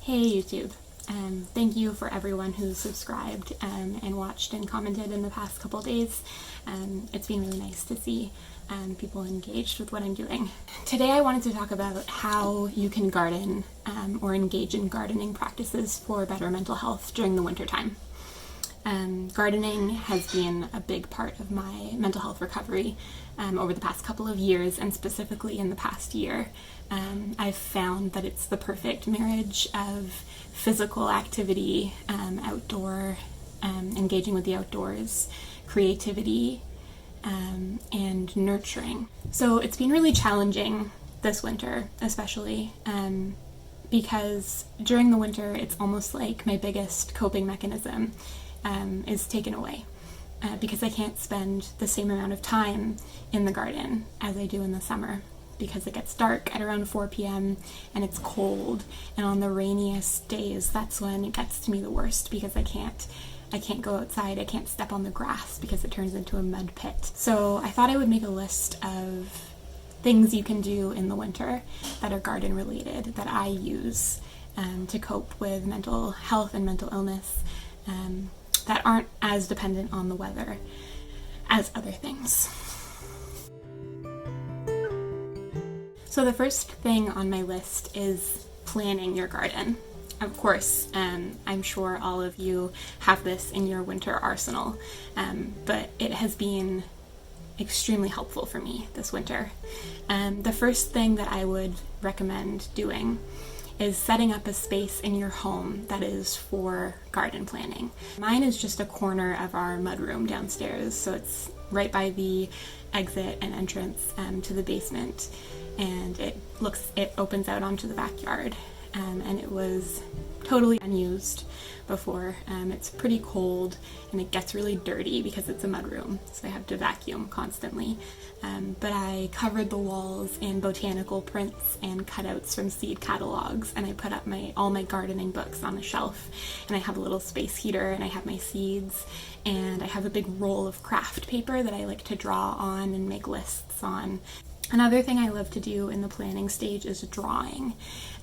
Hey YouTube. Thank you for everyone who's subscribed and watched and commented in the past couple days. It's been really nice to see people engaged with what I'm doing. Today I wanted to talk about how you can garden or engage in gardening practices for better mental health during the winter time. Gardening has been a big part of my mental health recovery over the past couple of years, and specifically in the past year. I've found that it's the perfect marriage of physical activity, outdoor, engaging with the outdoors, creativity, and nurturing. So it's been really challenging this winter, especially because during the winter it's almost like my biggest coping mechanism is taken away because I can't spend the same amount of time in the garden as I do in the summer, because it gets dark at around 4 p.m. and it's cold, and on the rainiest days that's when it gets to me the worst, because I can't go outside, I can't step on the grass because it turns into a mud pit. So I thought I would make a list of things you can do in the winter that are garden related that I use to cope with mental health and mental illness that aren't as dependent on the weather as other things. So the first thing on my list is planning your garden. Of course, I'm sure all of you have this in your winter arsenal, but it has been extremely helpful for me this winter. The first thing that I would recommend doing is setting up a space in your home that is for garden planning. Mine is just a corner of our mudroom downstairs, so it's right by the exit and entrance to the basement, and it opens out onto the backyard, and it was totally unused before. It's pretty cold and it gets really dirty because it's a mudroom, so I have to vacuum constantly. But I covered the walls in botanical prints and cutouts from seed catalogs, and I put up all my gardening books on a shelf, and I have a little space heater, and I have my seeds, and I have a big roll of craft paper that I like to draw on and make lists on. Another thing I love to do in the planning stage is drawing,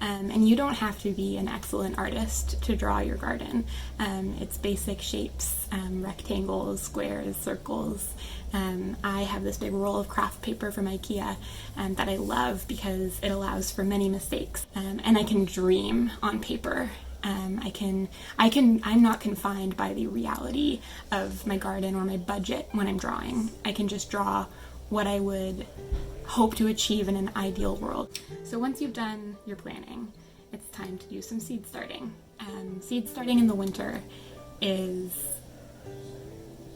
and you don't have to be an excellent artist to draw your garden. It's basic shapes, rectangles, squares, circles. I have this big roll of craft paper from IKEA that I love because it allows for many mistakes, and I can dream on paper. I'm not confined by the reality of my garden or my budget when I'm drawing. I can just draw what I would hope to achieve in an ideal world. So once you've done your planning, it's time to do some seed starting. Seed starting in the winter is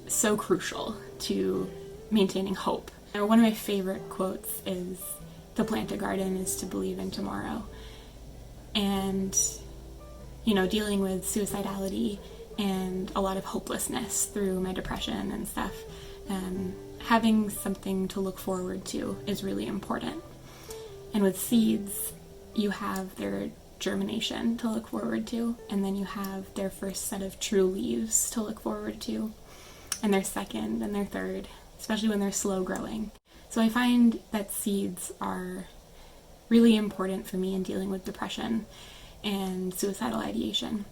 so crucial to maintaining hope. One of my favorite quotes is, "To plant a garden is to believe in tomorrow." And, dealing with suicidality and a lot of hopelessness through my depression and stuff, having something to look forward to is really important. And with seeds, you have their germination to look forward to, and then you have their first set of true leaves to look forward to, and their second and their third, especially when they're slow growing. So I find that seeds are really important for me in dealing with depression and suicidal ideation.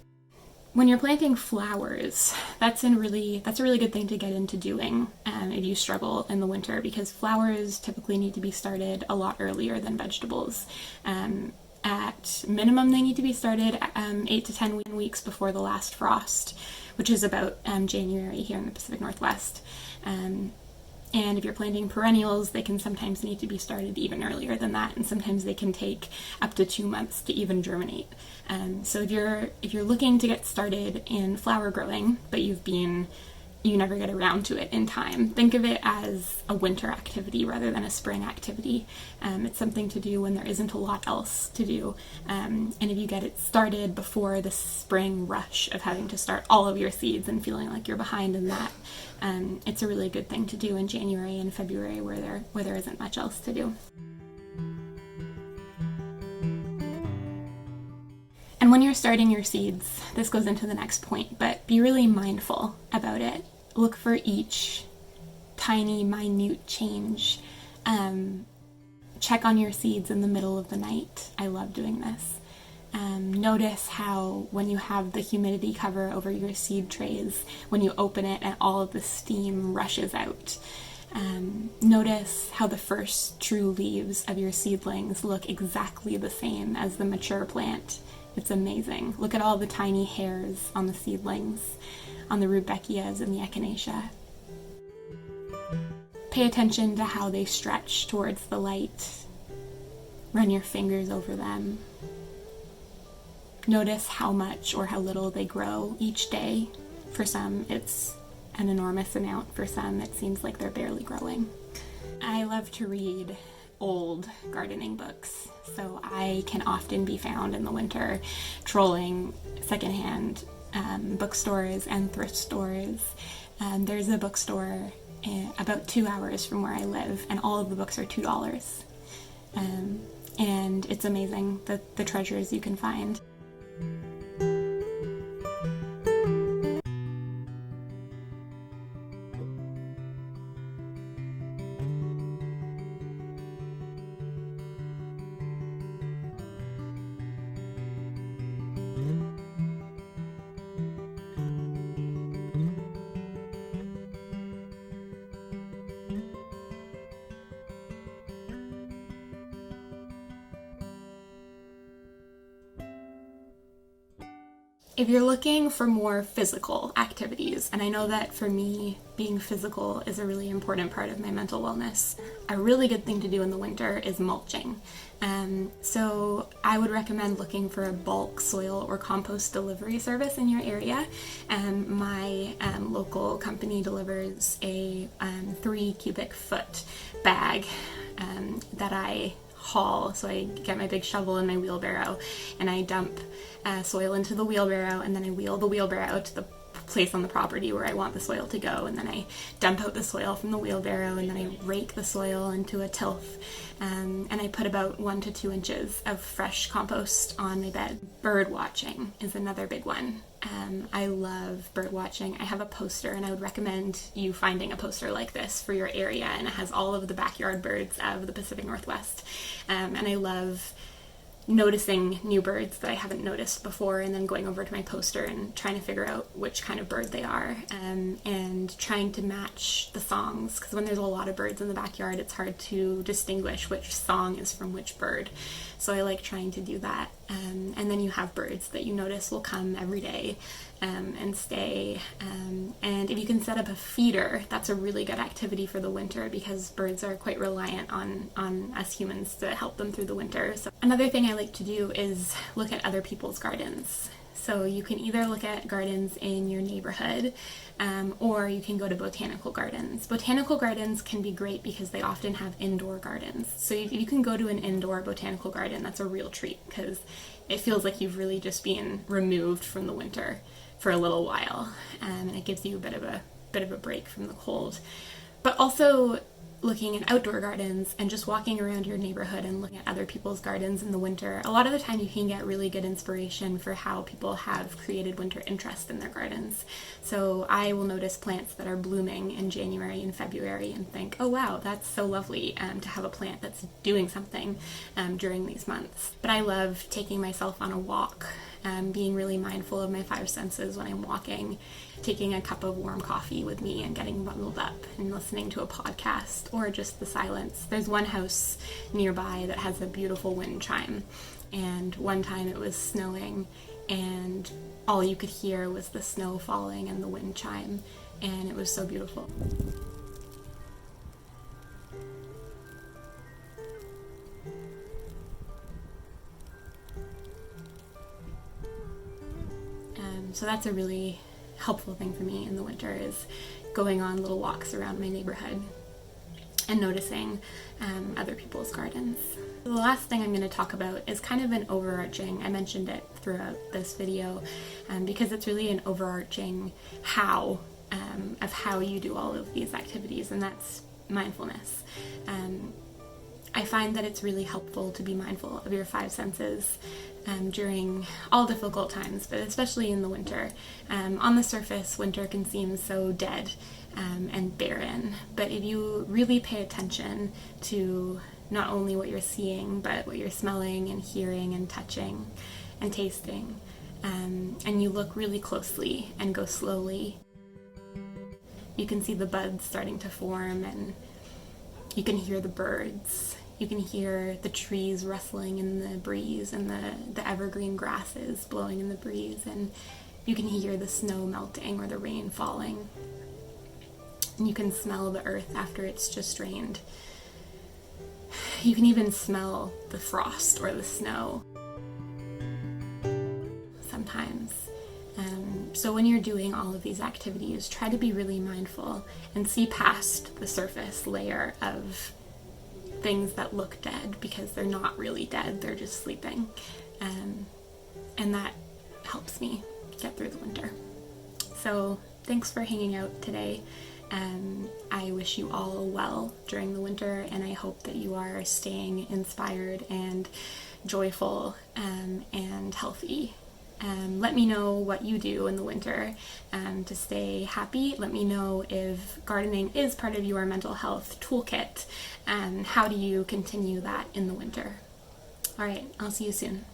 When you're planting flowers, that's a really good thing to get into doing if you struggle in the winter, because flowers typically need to be started a lot earlier than vegetables. At minimum, they need to be started 8 to 10 weeks before the last frost, which is about January here in the Pacific Northwest. And if you're planting perennials, they can sometimes need to be started even earlier than that, and sometimes they can take up to 2 months to even germinate. So if you're looking to get started in flower growing, but you never get around to it in time, think of it as a winter activity rather than a spring activity. It's something to do when there isn't a lot else to do. And if you get it started before the spring rush of having to start all of your seeds and feeling like you're behind in that, it's a really good thing to do in January and February where there isn't much else to do. And when you're starting your seeds, this goes into the next point, but be really mindful about it. Look for each tiny, minute change. Check on your seeds in the middle of the night. I love doing this. Notice how when you have the humidity cover over your seed trays, when you open it and all of the steam rushes out. Notice how the first true leaves of your seedlings look exactly the same as the mature plant. It's amazing. Look at all the tiny hairs on the seedlings, on the rudbeckias and the echinacea. Pay attention to how they stretch towards the light. Run your fingers over them. Notice how much or how little they grow each day. For some, it's an enormous amount. For some, it seems like they're barely growing. I love to read old gardening books, so I can often be found in the winter trolling secondhand bookstores and thrift stores. There's a bookstore about 2 hours from where I live, and all of the books are $2. And it's amazing the treasures you can find. If you're looking for more physical activities, and I know that for me, being physical is a really important part of my mental wellness, a really good thing to do in the winter is mulching. So I would recommend looking for a bulk soil or compost delivery service in your area. My local company delivers a 3 cubic foot bag that I haul. So I get my big shovel and my wheelbarrow, and I dump soil into the wheelbarrow, and then I wheel the wheelbarrow out to the place on the property where I want the soil to go, and then I dump out the soil from the wheelbarrow, and then I rake the soil into a tilth, and I put about 1 to 2 inches of fresh compost on my bed. Bird watching is another big one. I love bird watching. I have a poster, and I would recommend you finding a poster like this for your area, and it has all of the backyard birds of the Pacific Northwest, and I love noticing new birds that I haven't noticed before, and then going over to my poster and trying to figure out which kind of bird they are, and trying to match the songs, because when there's a lot of birds in the backyard, it's hard to distinguish which song is from which bird. So I like trying to do that. And then you have birds that you notice will come every day and stay. And if you can set up a feeder, that's a really good activity for the winter, because birds are quite reliant on us humans to help them through the winter. So another thing I like to do is look at other people's gardens. So you can either look at gardens in your neighborhood, or you can go to botanical gardens. Botanical gardens can be great because they often have indoor gardens. So if you can go to an indoor botanical garden, that's a real treat, because it feels like you've really just been removed from the winter for a little while, and it gives you a bit of a break from the cold. But also looking at outdoor gardens and just walking around your neighborhood and looking at other people's gardens in the winter, a lot of the time you can get really good inspiration for how people have created winter interest in their gardens. So I will notice plants that are blooming in January and February and think, oh wow, that's so lovely to have a plant that's doing something during these months. But I love taking myself on a walk, being really mindful of my 5 senses when I'm walking, taking a cup of warm coffee with me and getting bundled up and listening to a podcast, or just the silence. There's one house nearby that has a beautiful wind chime, and one time it was snowing and all you could hear was the snow falling and the wind chime, and it was so beautiful. So that's a really helpful thing for me in the winter, is going on little walks around my neighborhood and noticing other people's gardens. The last thing I'm going to talk about is kind of an overarching, I mentioned it throughout this video, because it's really an overarching how of how you do all of these activities, and that's mindfulness. I find that it's really helpful to be mindful of your 5 senses during all difficult times, but especially in the winter. On the surface, winter can seem so dead and barren, but if you really pay attention to not only what you're seeing, but what you're smelling and hearing and touching, and tasting. And you look really closely and go slowly. You can see the buds starting to form, and you can hear the birds. You can hear the trees rustling in the breeze, and the evergreen grasses blowing in the breeze, and you can hear the snow melting or the rain falling. And you can smell the earth after it's just rained. You can even smell the frost or the snow sometimes. So when you're doing all of these activities, try to be really mindful and see past the surface layer of things that look dead, because they're not really dead, they're just sleeping. And that helps me get through the winter. So thanks for hanging out today. I wish you all well during the winter, and I hope that you are staying inspired and joyful and healthy. Let me know what you do in the winter to stay happy. Let me know if gardening is part of your mental health toolkit, and how do you continue that in the winter. All right, I'll see you soon.